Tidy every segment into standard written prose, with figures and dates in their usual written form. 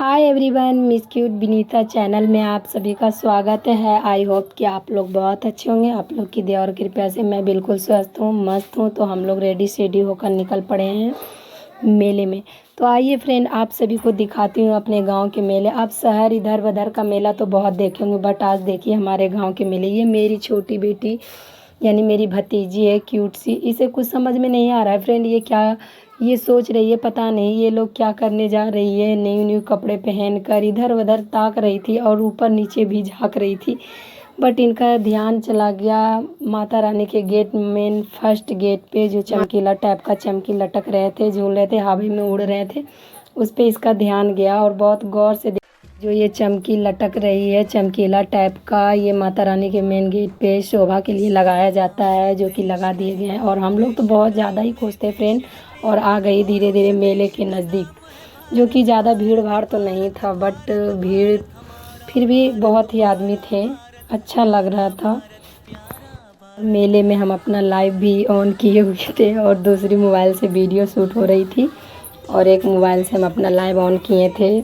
Hi everyone, miss cute Vinita channel में आप सभी का स्वागत है। आई होप कि आप लोग बहुत अच्छे होंगे। आप लोग की दया और कृपया से मैं बिल्कुल स्वस्थ हूँ, मस्त हूँ। तो हम लोग रेडी शेडी होकर निकल पड़े हैं मेले में। तो आइए फ्रेंड, आप सभी को दिखाती हूँ अपने गांव के मेले। आप शहर इधर उधर का मेला तो बहुत देखे होंगे, बट आज देखिए हमारे गाँव के मेले। ये मेरी छोटी बेटी यानी मेरी भतीजी है, क्यूट सी। इसे कुछ समझ में नहीं आ रहा है फ्रेंड, ये सोच रही है पता नहीं ये लोग क्या करने जा रही है। न्यू न्यू कपड़े पहनकर इधर उधर ताक रही थी और ऊपर नीचे भी झांक रही थी, बट इनका ध्यान चला गया माता रानी के गेट, मेन फर्स्ट गेट पे जो चमकीला टाइप का चमकी लटक रहे थे, झूल रहे थे, हवा में उड़ रहे थे, उस पे इसका ध्यान गया। और बहुत गौर से जो ये चमकी लटक रही है चमकीला टाइप का, ये माता रानी के मेन गेट पे शोभा के लिए लगाया जाता है, जो कि लगा दिए गए हैं। और हम लोग तो बहुत ज़्यादा ही खुश थे फ्रेंड। और आ गई धीरे धीरे मेले के नज़दीक, जो कि ज़्यादा भीड़ भाड़ तो नहीं था, बट भीड़ फिर भी बहुत ही आदमी थे, अच्छा लग रहा था। मेले में हम अपना लाइव भी ऑन किए हुए थे और दूसरी मोबाइल से वीडियो शूट हो रही थी और एक मोबाइल से हम अपना लाइव ऑन किए थे।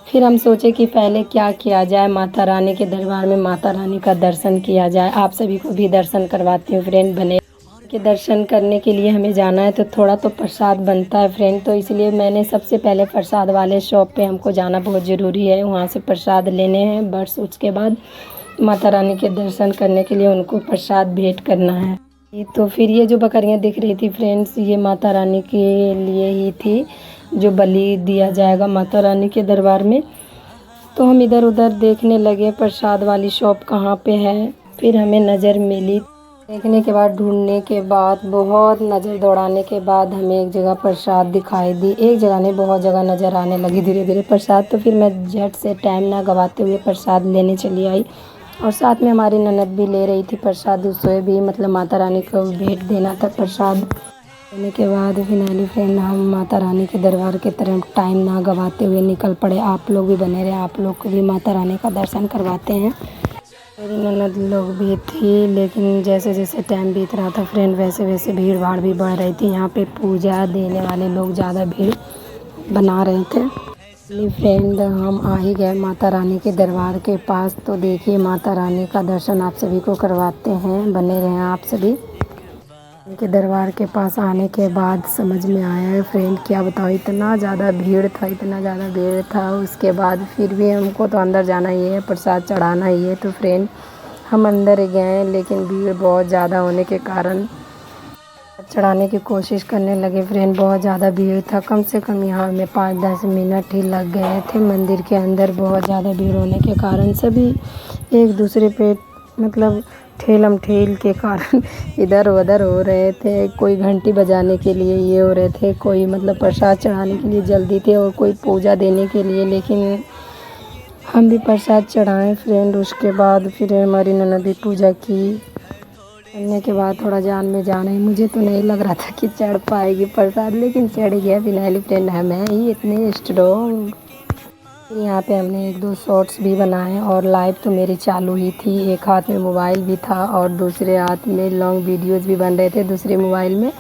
फिर हम सोचे कि पहले क्या किया जाए, माता रानी के दरबार में माता रानी का दर्शन किया जाए। आप सभी को भी दर्शन करवाती हूँ फ्रेंड। बने के दर्शन करने के लिए हमें जाना है तो थोड़ा तो प्रसाद बनता है फ्रेंड, तो इसलिए मैंने सबसे पहले प्रसाद वाले शॉप पे हमको जाना बहुत ज़रूरी है, वहाँ से प्रसाद लेने हैं। बस उसके बाद माता रानी के दर्शन करने के लिए उनको प्रसाद भेंट करना है। तो फिर ये जो बकरियाँ दिख रही थी फ्रेंड्स, ये माता रानी के लिए ही थी, जो बलि दिया जाएगा माता रानी के दरबार में। तो हम इधर उधर देखने लगे प्रसाद वाली शॉप कहाँ पे है। फिर हमें नज़र मिली, देखने के बाद ढूंढने के बाद बहुत नज़र दौड़ाने के बाद हमें एक जगह प्रसाद दिखाई दी। एक जगह नहीं, बहुत जगह नज़र आने लगी धीरे धीरे प्रसाद। तो फिर मैं झट से टाइम ना गवाते हुए प्रसाद लेने चली आई, और साथ में हमारी ननद भी ले रही थी प्रसाद। उसे भी मतलब माता रानी को भेंट देना था प्रसाद। लेने के बाद फिनाली फ्रेंड हम माता रानी के दरबार की तरफ टाइम ना गवाते हुए निकल पड़े। आप लोग भी बने रहे, आप लोग को भी माता रानी का दर्शन करवाते हैं। मेरी ननद लोग भी थी, लेकिन जैसे जैसे टाइम बीत रहा था फ्रेंड, वैसे वैसे भीड़ भाड़ भी बढ़ रही थी। यहाँ पे पूजा देने वाले लोग ज़्यादा भीड़ बना रहे थे। फ्रेंड हम आ ही गए माता रानी के दरबार के पास। तो देखिए माता रानी का दर्शन आप सभी को करवाते हैं, बने रहें आप सभी। उनके दरबार के पास आने के बाद समझ में आया है फ्रेंड, क्या बताओ, इतना ज़्यादा भीड़ था, इतना ज़्यादा भीड़ था। उसके बाद फिर भी हमको तो अंदर जाना ही है, प्रसाद चढ़ाना ही है। तो फ्रेंड हम अंदर गए, लेकिन भीड़ बहुत ज़्यादा होने के कारण चढ़ाने की कोशिश करने लगे फ्रेंड। बहुत ज़्यादा भीड़ था, कम से कम यहाँ में 5-10 मिनट ही लग गए थे मंदिर के अंदर। बहुत ज़्यादा भीड़ होने के कारण सभी एक दूसरे पे मतलब ठेलम ठेल के कारण इधर उधर हो रहे थे। कोई घंटी बजाने के लिए ये हो रहे थे, कोई मतलब प्रसाद चढ़ाने के लिए जल्दी थे, और कोई पूजा देने के लिए। लेकिन हम भी प्रसाद चढ़ाएं फ्रेंड। उसके बाद फिर हमारी ननद भी पूजा की। करने के बाद थोड़ा जान में जान है, मुझे तो नहीं लग रहा था कि चढ़ पाएगी प्रसाद, लेकिन चढ़ गया फिनाली फ्रेंड। हम हैं ही इतने स्ट्रॉन्ग। यहाँ पे हमने 1-2 शॉर्ट्स भी बनाए, और लाइव तो मेरी चालू ही थी। एक हाथ में मोबाइल भी था और दूसरे हाथ में लॉन्ग वीडियोज़ भी बन रहे थे दूसरे मोबाइल में,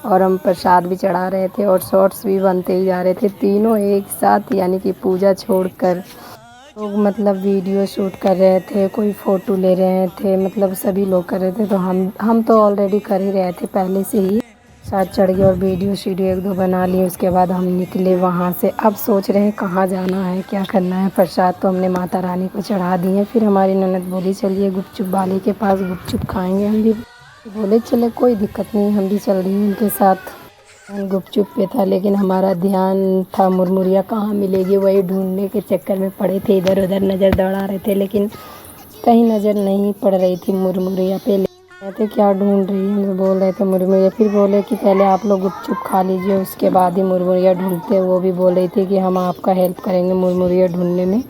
और हम प्रसाद भी चढ़ा रहे थे और शॉर्ट्स भी बनते ही जा रहे थे, तीनों एक साथ। यानी कि पूजा छोड़कर लोग मतलब वीडियो शूट कर रहे थे, कोई फ़ोटो ले रहे थे, मतलब सभी लोग कर रहे थे। तो हम तो ऑलरेडी कर ही रहे थे पहले से ही, साथ चढ़ गए और वीडियो 1-2 बना लिए। उसके बाद हम निकले वहाँ से। अब सोच रहे हैं कहाँ जाना है, क्या करना है। प्रसाद तो हमने माता रानी को चढ़ा दिए। फिर हमारी ननद बोली चलिए गुपचुप वाले के पास गुपचुप खाएंगे। हम भी बोले चले, कोई दिक्कत नहीं, हम भी चल रही हैं उनके साथ। गुपचुप पे था, लेकिन हमारा ध्यान था मुरमुरिया कहाँ मिलेगी, वही ढूंढने के चक्कर में पड़े थे, इधर उधर नज़र दौड़ा रहे थे, लेकिन कहीं नज़र नहीं पड़ रही थी मुरमुरिया पे। कहते क्या ढूंढ रही है, हम बोल रहे थे मुरमुरिया। फिर बोले कि पहले आप लोग गुपचुप खा लीजिए, उसके बाद ही मुरमुरिया ढूंढते। वो भी बोल रही थी कि हम आपका हेल्प करेंगे मुरमुरिया ढूंढने में।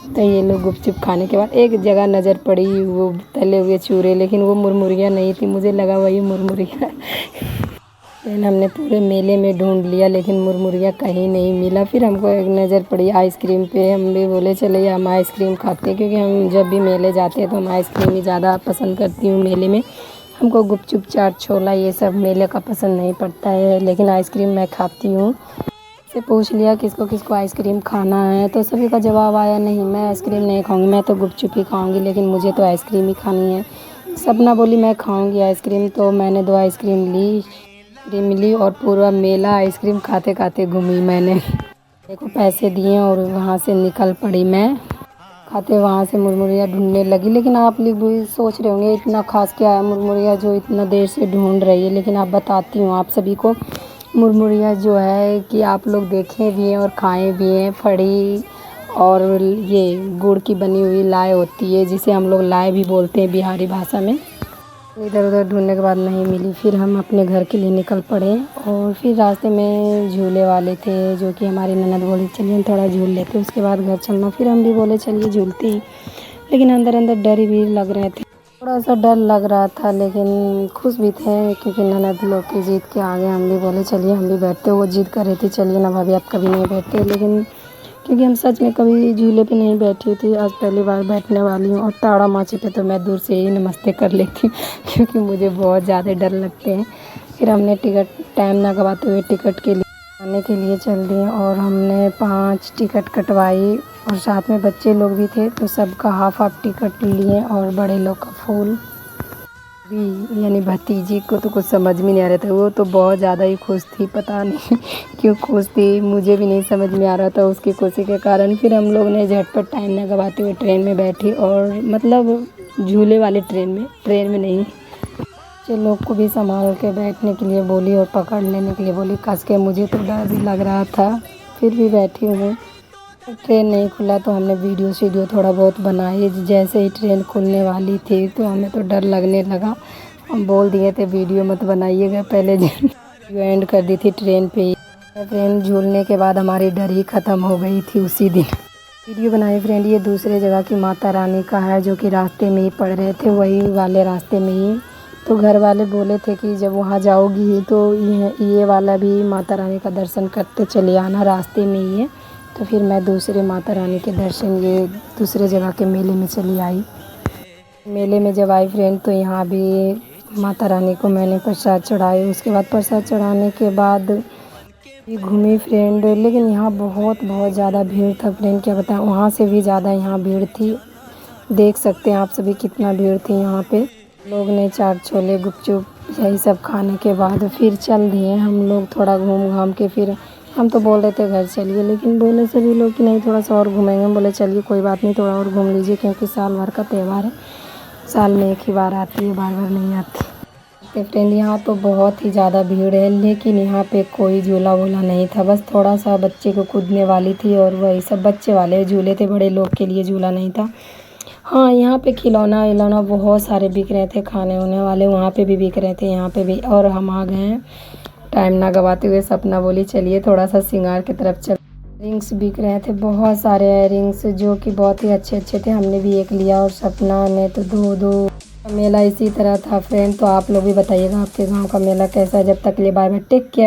तो ये लोग गुपचुप खाने के बाद एक जगह नज़र पड़ी, वो तले हुए चूरे, लेकिन वो मुरमुरिया नहीं थी, मुझे लगा वही मुरमुरिया। फिर हमने पूरे मेले में ढूंढ लिया, लेकिन मुरमुरिया कहीं नहीं मिला। फिर हमको एक नज़र पड़ी आइसक्रीम पे। हम भी बोले चलिए हम आइसक्रीम खाते हैं, क्योंकि हम जब भी मेले जाते हैं तो हम आइसक्रीम ही ज़्यादा पसंद करती हूँ मेले में। हमको गुपचुप चाट छोला ये सब मेले का पसंद नहीं पड़ता है, लेकिन आइसक्रीम मैं खाती हूँ। से पूछ लिया किसको किसको आइसक्रीम खाना है, तो सभी का जवाब आया नहीं मैं आइसक्रीम नहीं खाऊंगी, मैं तो गुपचुप ही खाऊंगी, लेकिन मुझे तो आइसक्रीम ही खानी है। सपना बोली मैं खाऊंगी आइसक्रीम, तो मैंने 2 आइसक्रीम ली और पूरा मेला आइसक्रीम खाते खाते घूमी मैंने। मेरे को पैसे दिए और वहाँ से निकल पड़ी मैं। खाते वहाँ से मुरमुरिया ढूंढने लगी, लेकिन आप लोग भी सोच रहे होंगे इतना खास क्या है मुरमुरिया जो इतना देर से ढूंढ रही है। लेकिन आप बताती हूँ आप सभी को, मुरमुरिया जो है कि आप लोग देखे भी हैं और खाए भी हैं। फड़ी और ये गुड़ की बनी हुई लाई होती है, जिसे हम लोग लाई भी बोलते हैं बिहारी भाषा में। इधर उधर ढूंढने के बाद नहीं मिली, फिर हम अपने घर के लिए निकल पड़े। और फिर रास्ते में झूले वाले थे, जो कि हमारी ननद बोली चलिए हम थोड़ा झूल लेते, उसके बाद घर चलना। फिर हम भी बोले चलिए झूलते ही, लेकिन अंदर अंदर डर भी लग रहे थे, थोड़ा सा डर लग रहा था, लेकिन खुश भी थे क्योंकि ननद लोग की जिद के आगे हम भी बोले चलिए हम भी बैठते। वो जिद कर रही थी चलिए ना भाभी आप कभी नहीं बैठते, लेकिन क्योंकि हम सच में कभी झूले पे नहीं बैठी थी, आज पहली बार बैठने वाली हूँ। और ताड़ा माची पे तो मैं दूर से ही नमस्ते कर लेती हूँ क्योंकि मुझे बहुत ज़्यादा डर लगते हैं। फिर हमने टिकट टाइम ना गवाते हुए टिकट के लिए आने के लिए चल दिए और हमने 5 टिकट कटवाई और साथ में बच्चे लोग भी थे, तो सबका हाफ हाफ टिकट लिए और बड़े लोग का फुल भी। यानी भतीजी को तो कुछ समझ में नहीं आ रहा था, वो तो बहुत ज़्यादा ही खुश थी, पता नहीं क्यों खुश थी, मुझे भी नहीं समझ में आ रहा था उसकी खुशी के कारण। फिर हम लोग ने झटपट टाइम ना गवाते हुए ट्रेन में बैठी, और मतलब झूले वाले ट्रेन में नहीं। बच्चे लोग को भी संभाल के बैठने के लिए बोली और पकड़ लेने के लिए बोली कस के, मुझे तो डर भी लग रहा था, फिर भी बैठी हूँ। ट्रेन नहीं खुला तो हमने वीडियो थोड़ा बहुत बनाई। जैसे ही ट्रेन खुलने वाली थी तो हमें तो डर लगने लगा, हम बोल दिए थे वीडियो मत बनाइएगा, पहले वीडियो एंड कर दी थी ट्रेन पे ही। ट्रेन झूलने के बाद हमारी डर ही ख़त्म हो गई थी उसी दिन। वीडियो बनाई फ्रेंड, ये दूसरे जगह की माता रानी का है, जो कि रास्ते में ही पड़ रहे थे, वही वाले रास्ते में ही। तो घर वाले बोले थे कि जब वहाँ जाओगी तो ये वाला भी माता रानी का दर्शन करते चले आना, रास्ते में ही है। तो फिर मैं दूसरे माता रानी के दर्शन ये दूसरे जगह के मेले में चली आई। मेले में जब आई फ्रेंड, तो यहाँ भी माता रानी को मैंने प्रसाद चढ़ाए। उसके बाद प्रसाद चढ़ाने के बाद घूमी फ्रेंड, लेकिन यहाँ बहुत ज़्यादा भीड़ था फ्रेंड, क्या बताएं, वहाँ से भी ज़्यादा यहाँ भीड़ थी। देख सकते हैं आप सभी कितना भीड़ थी यहाँ पे। लोग ने चाट छोले गुपचुप यही सब खाने के बाद फिर चल दिए हम लोग, थोड़ा घूम घाम के। फिर हम तो बोल रहे थे घर चलिए, लेकिन बोले सभी लोग कि नहीं थोड़ा सा और घूमेंगे। हम बोले चलिए कोई बात नहीं, थोड़ा और घूम लीजिए, क्योंकि साल भर का त्यौहार है, साल में एक ही बार आती है, बार बार नहीं आती। तो फ्रेंड यहाँ तो बहुत ही ज़्यादा भीड़ है, लेकिन यहाँ पे कोई झूला वूला नहीं था, बस थोड़ा सा बच्चे को कूदने वाली थी, और वही सब बच्चे वाले झूले थे, बड़े लोग के लिए झूला नहीं था। हाँ यहाँ पे खिलौना विलौना बहुत सारे बिक रहे थे, खाने होने वाले वहाँ पे भी बिक रहे थे, यहाँ पे भी। और हम आ गए हैं टाइम ना गवाते हुए। सपना बोली चलिए थोड़ा सा श्रृंगार की तरफ चल। रिंग्स बिक रहे थे, बहुत सारे रिंग्स जो कि बहुत ही अच्छे अच्छे थे, हमने भी एक लिया और सपना ने तो दो। मेला इसी तरह था फ्रेंड। तो आप लोग भी बताइएगा आपके गांव का मेला कैसा है। जब तक के लिए बाय बाय, टेक केयर।